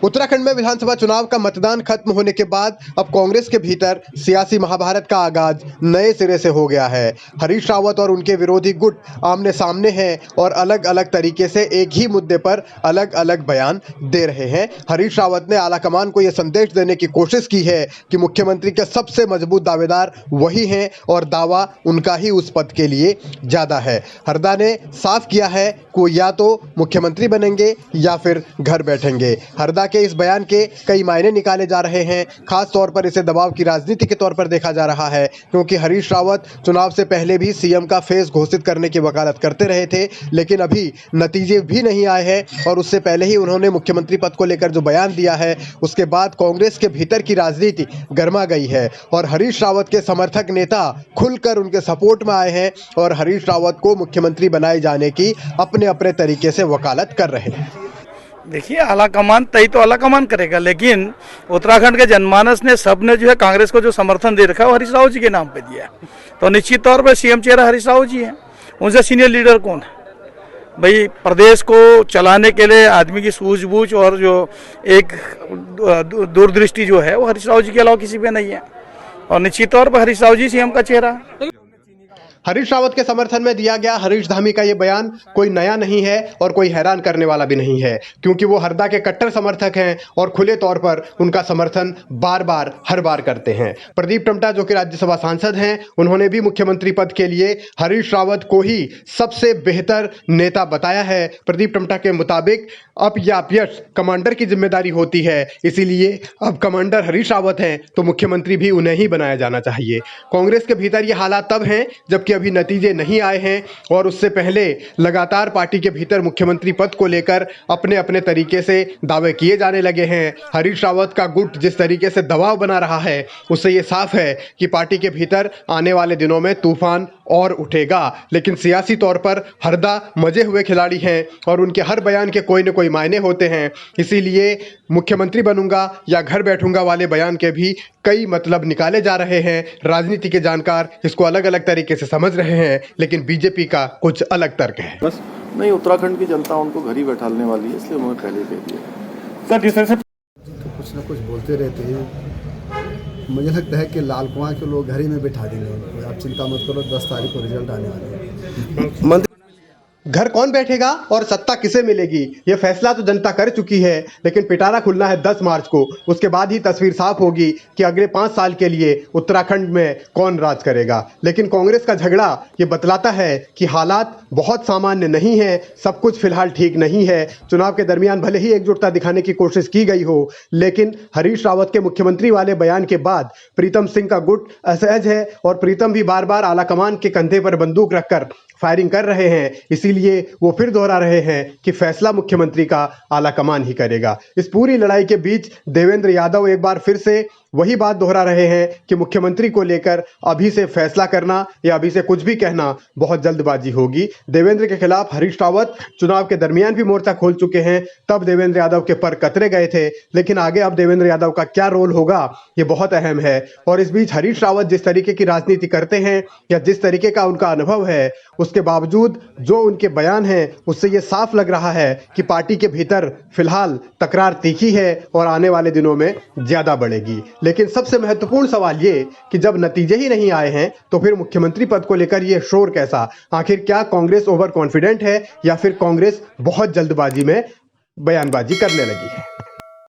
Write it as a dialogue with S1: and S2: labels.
S1: उत्तराखंड में विधानसभा चुनाव का मतदान खत्म होने के बाद अब कांग्रेस के भीतर सियासी महाभारत का आगाज नए सिरे से हो गया है। हरीश रावत और उनके विरोधी गुट आमने सामने हैं और अलग अलग तरीके से एक ही मुद्दे पर अलग अलग बयान दे रहे हैं। हरीश रावत ने आलाकमान को यह संदेश देने की कोशिश की है कि मुख्यमंत्री के सबसे मजबूत दावेदार वही हैं और दावा उनका ही उस पद के लिए ज़्यादा है। हरदा ने साफ किया है कि या तो मुख्यमंत्री बनेंगे या फिर घर बैठेंगे। हरदा के इस बयान के कई मायने निकाले जा रहे हैं। खास तौर पर इसे दबाव की राजनीति के तौर पर देखा जा रहा है, क्योंकि हरीश रावत चुनाव से पहले भी सीएम का फेस घोषित करने की वकालत करते रहे थे, लेकिन अभी नतीजे भी नहीं आए हैं। और उससे पहले ही उन्होंने मुख्यमंत्री पद को लेकर जो बयान दिया है, उसके बाद कांग्रेस के भीतर की राजनीति गर्मा गई है और हरीश रावत के समर्थक नेता खुलकर उनके सपोर्ट में आए हैं और हरीश रावत को मुख्यमंत्री बनाए जाने की अपने अपने तरीके से वकालत कर रहे हैं।
S2: देखिए, आलाकमान तय तो आलाकमान करेगा, लेकिन उत्तराखंड के जनमानस ने सबने जो है कांग्रेस को जो समर्थन दे रखा है वो हरीश रावत जी के नाम पे दिया है। तो निश्चित तौर पर सीएम चेहरा हरीश रावत जी हैं। उनसे सीनियर लीडर कौन है भाई? प्रदेश को चलाने के लिए आदमी की सूझबूझ और जो एक दूरदृष्टि जो है वो हरीश रावत जी के अलावा किसी पे नहीं है। और निश्चित तौर पर हरीश रावत जी सीएम का चेहरा है।
S1: हरीश रावत के समर्थन में दिया गया हरीश धामी का ये बयान कोई नया नहीं है और कोई हैरान करने वाला भी नहीं है, क्योंकि वो हरदा के कट्टर समर्थक हैं और खुले तौर पर उनका समर्थन बार बार हर बार करते हैं। प्रदीप टम्टा जो कि राज्यसभा सांसद हैं, उन्होंने भी मुख्यमंत्री पद के लिए हरीश रावत को ही सबसे बेहतर नेता बताया है। प्रदीप टम्टा के मुताबिक अप या अपयश कमांडर की जिम्मेदारी होती है, इसीलिए अब कमांडर हरीश रावत हैं तो मुख्यमंत्री भी उन्हें ही बनाया जाना चाहिए। कांग्रेस के भीतर ये हालात तब हैं जबकि अभी नतीजे नहीं आए हैं और उससे पहले लगातार पार्टी के भीतर मुख्यमंत्री पद को लेकर अपने अपने तरीके से दावे किए जाने लगे हैं। हरीश रावत का गुट जिस तरीके से दबाव बना रहा है, उससे ये साफ है कि पार्टी के भीतर आने वाले दिनों में तूफान और उठेगा। लेकिन सियासी तौर पर हरदा मजे हुए खिलाड़ी हैं और उनके हर बयान के कोई न कोई मायने होते हैं, इसीलिए मुख्यमंत्री बनूंगा या घर बैठूंगा वाले बयान के भी कई मतलब निकाले जा रहे हैं। राजनीति के जानकार इसको अलग अलग तरीके से समझ रहे हैं, लेकिन बीजेपी का कुछ अलग तर्क है।
S3: बस नहीं, उत्तराखंड की जनता उनको घर ही बैठाने वाली है, इसलिए उन्होंने पहले कह दिया।
S4: सर, जिस तरह से
S5: तो कुछ ना कुछ बोलते रहते हैं, मुझे लगता है कि लाल कुआं के लोग घर ही में बैठा देंगे उनको। आप चिंता मत करो, 10 तारीख को रिजल्ट आने वाले हैं।
S1: घर कौन बैठेगा और सत्ता किसे मिलेगी, ये फैसला तो जनता कर चुकी है, लेकिन पिटारा खुलना है 10 मार्च को। उसके बाद ही तस्वीर साफ होगी कि अगले 5 साल के लिए उत्तराखंड में कौन राज करेगा। लेकिन कांग्रेस का झगड़ा ये बतलाता है कि हालात बहुत सामान्य नहीं है, सब कुछ फिलहाल ठीक नहीं है। चुनाव के दरमियान भले ही एकजुटता दिखाने की कोशिश की गई हो, लेकिन हरीश रावत के मुख्यमंत्री वाले बयान के बाद प्रीतम सिंह का गुट असहज है और प्रीतम भी बार बार आलाकमान के कंधे पर बंदूक रखकर फायरिंग कर रहे हैं। इसीलिए वो फिर दोहरा रहे हैं कि फैसला मुख्यमंत्री का आलाकमान ही करेगा। इस पूरी लड़ाई के बीच देवेंद्र यादव एक बार फिर से वही बात दोहरा रहे हैं कि मुख्यमंत्री को लेकर अभी से फैसला करना या अभी से कुछ भी कहना बहुत जल्दबाजी होगी। देवेंद्र के खिलाफ हरीश रावत चुनाव के दरमियान भी मोर्चा खोल चुके हैं। तब देवेंद्र यादव के पर कतरे गए थे, लेकिन आगे अब देवेंद्र यादव का क्या रोल होगा ये बहुत अहम है। और इस बीच हरीश रावत जिस तरीके की राजनीति करते हैं या जिस तरीके का उनका अनुभव है, उसके बावजूद जो उनके बयान हैं उससे ये साफ लग रहा है कि पार्टी के भीतर फिलहाल तकरार तीखी है और आने वाले दिनों में ज्यादा बढ़ेगी। लेकिन सबसे महत्वपूर्ण सवाल ये कि जब नतीजे ही नहीं आए हैं तो फिर मुख्यमंत्री पद को लेकर ये शोर कैसा? आखिर क्या कांग्रेस ओवर कॉन्फिडेंट है या फिर कांग्रेस बहुत जल्दबाजी में बयानबाजी करने लगी है?